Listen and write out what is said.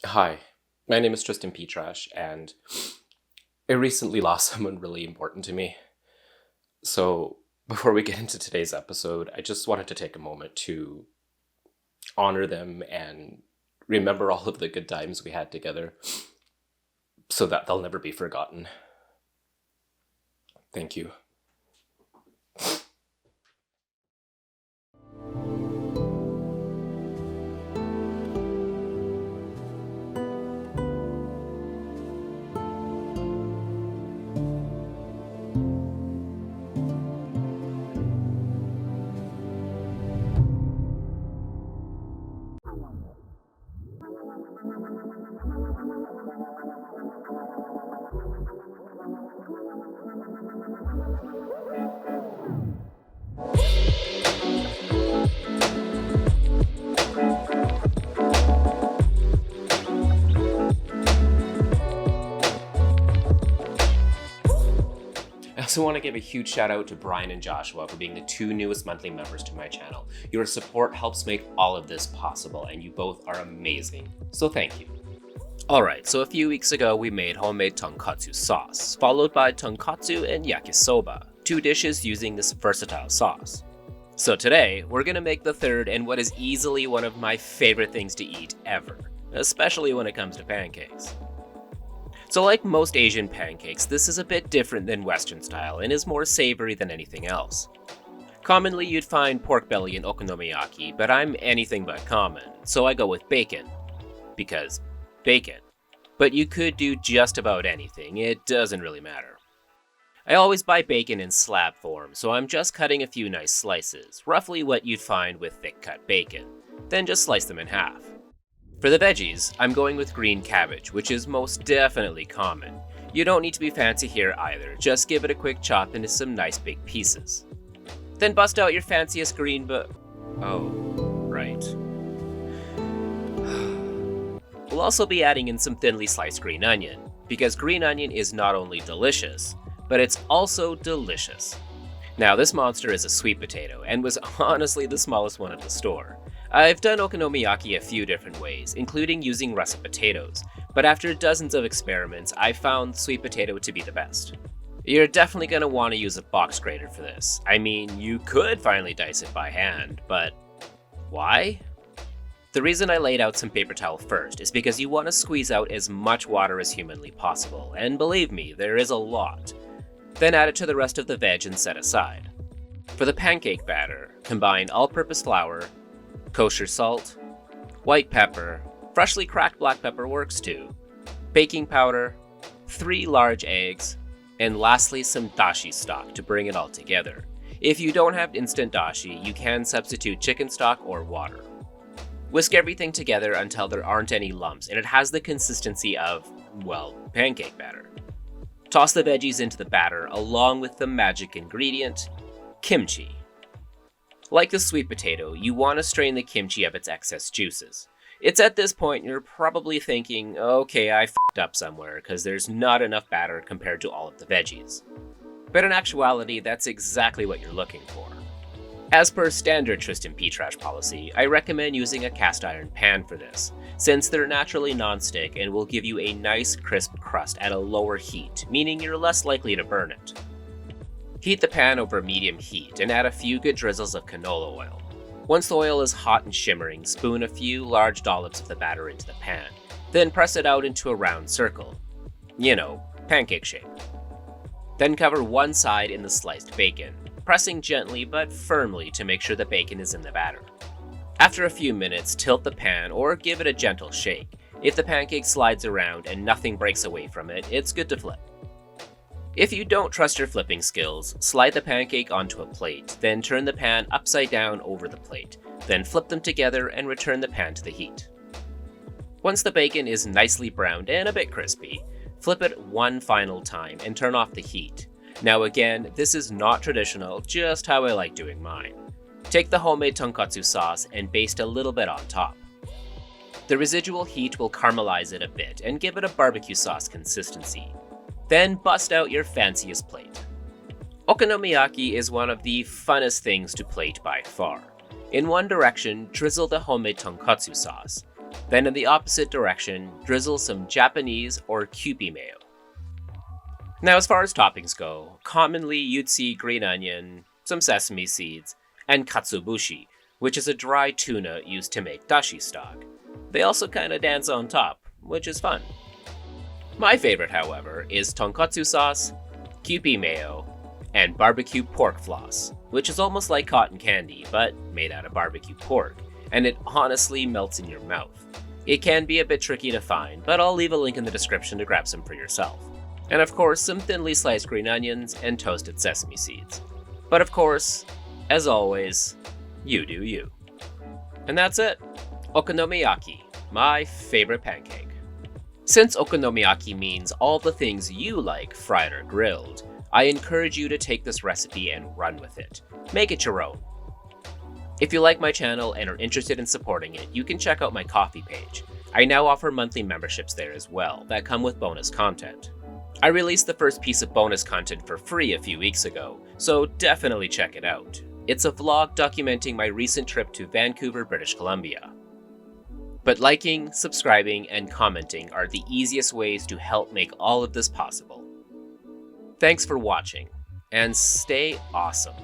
Hi, my name is Tristan Petrash, and I recently lost someone really important to me. So, before we get into today's episode, I just wanted to take a moment to honor them and remember all of the good times we had together so that they'll never be forgotten. Thank you. I also want to give a huge shout out to Brian and Joshua for being the two newest monthly members to my channel. Your support helps make all of this possible, and you both are amazing. So thank you. Alright, so a few weeks ago we made homemade tonkatsu sauce, followed by tonkatsu and yakisoba, two dishes using this versatile sauce. So today, we're gonna make the third and what is easily one of my favorite things to eat ever, especially when it comes to pancakes. So like most Asian pancakes, this is a bit different than Western style and is more savory than anything else. Commonly you'd find pork belly in okonomiyaki, but I'm anything but common, so I go with bacon. Because bacon. But you could do just about anything, it doesn't really matter. I always buy bacon in slab form, so I'm just cutting a few nice slices, roughly what you'd find with thick cut bacon, then just slice them in half. For the veggies, I'm going with green cabbage, which is most definitely common. You don't need to be fancy here either, just give it a quick chop into some nice big pieces. Then bust out your fanciest green oh, right. We'll also be adding in some thinly sliced green onion, because green onion is not only delicious, but it's also delicious. Now this monster is a sweet potato, and was honestly the smallest one at the store. I've done okonomiyaki a few different ways, including using russet potatoes, but after dozens of experiments, I found sweet potato to be the best. You're definitely going to want to use a box grater for this. I mean, you could finally dice it by hand, but why? The reason I laid out some paper towel first is because you want to squeeze out as much water as humanly possible, and believe me, there is a lot. Then add it to the rest of the veg and set aside. For the pancake batter, combine all-purpose flour, kosher salt, white pepper, freshly cracked black pepper works too, baking powder, 3 large eggs, and lastly some dashi stock to bring it all together. If you don't have instant dashi, you can substitute chicken stock or water. Whisk everything together until there aren't any lumps and it has the consistency of, well, pancake batter. Toss the veggies into the batter along with the magic ingredient, kimchi. Like the sweet potato, you want to strain the kimchi of its excess juices. It's at this point you're probably thinking, okay, I f***ed up somewhere because there's not enough batter compared to all of the veggies. But in actuality, that's exactly what you're looking for. As per standard Trystan Petrash policy, I recommend using a cast iron pan for this, since they're naturally non-stick and will give you a nice crisp crust at a lower heat, meaning you're less likely to burn it. Heat the pan over medium heat and add a few good drizzles of canola oil. Once the oil is hot and shimmering, spoon a few large dollops of the batter into the pan, then press it out into a round circle. You know, pancake shape. Then cover one side in the sliced bacon, pressing gently but firmly to make sure the bacon is in the batter. After a few minutes, tilt the pan or give it a gentle shake. If the pancake slides around and nothing breaks away from it, it's good to flip. If you don't trust your flipping skills, slide the pancake onto a plate, then turn the pan upside down over the plate, then flip them together and return the pan to the heat. Once the bacon is nicely browned and a bit crispy, flip it one final time and turn off the heat. Now again, this is not traditional, just how I like doing mine. Take the homemade tonkatsu sauce and baste a little bit on top. The residual heat will caramelize it a bit and give it a barbecue sauce consistency. Then bust out your fanciest plate. Okonomiyaki is one of the funnest things to plate by far. In one direction, drizzle the homemade tonkatsu sauce. Then in the opposite direction, drizzle some Japanese or Kewpie mayo. Now as far as toppings go, commonly you'd see green onion, some sesame seeds, and Katsuobushi, which is a dry tuna used to make dashi stock. They also kinda dance on top, which is fun. My favorite, however, is tonkatsu sauce, Kewpie mayo, and barbecue pork floss, which is almost like cotton candy, but made out of barbecue pork, and it honestly melts in your mouth. It can be a bit tricky to find, but I'll leave a link in the description to grab some for yourself. And of course, some thinly sliced green onions and toasted sesame seeds. But of course, as always, you do you. And that's it. Okonomiyaki, my favorite pancake. Since okonomiyaki means all the things you like fried or grilled, I encourage you to take this recipe and run with it. Make it your own. If you like my channel and are interested in supporting it, you can check out my Ko-fi page. I now offer monthly memberships there as well that come with bonus content. I released the first piece of bonus content for free a few weeks ago, so definitely check it out. It's a vlog documenting my recent trip to Vancouver, British Columbia. But liking, subscribing, and commenting are the easiest ways to help make all of this possible. Thanks for watching, and stay awesome.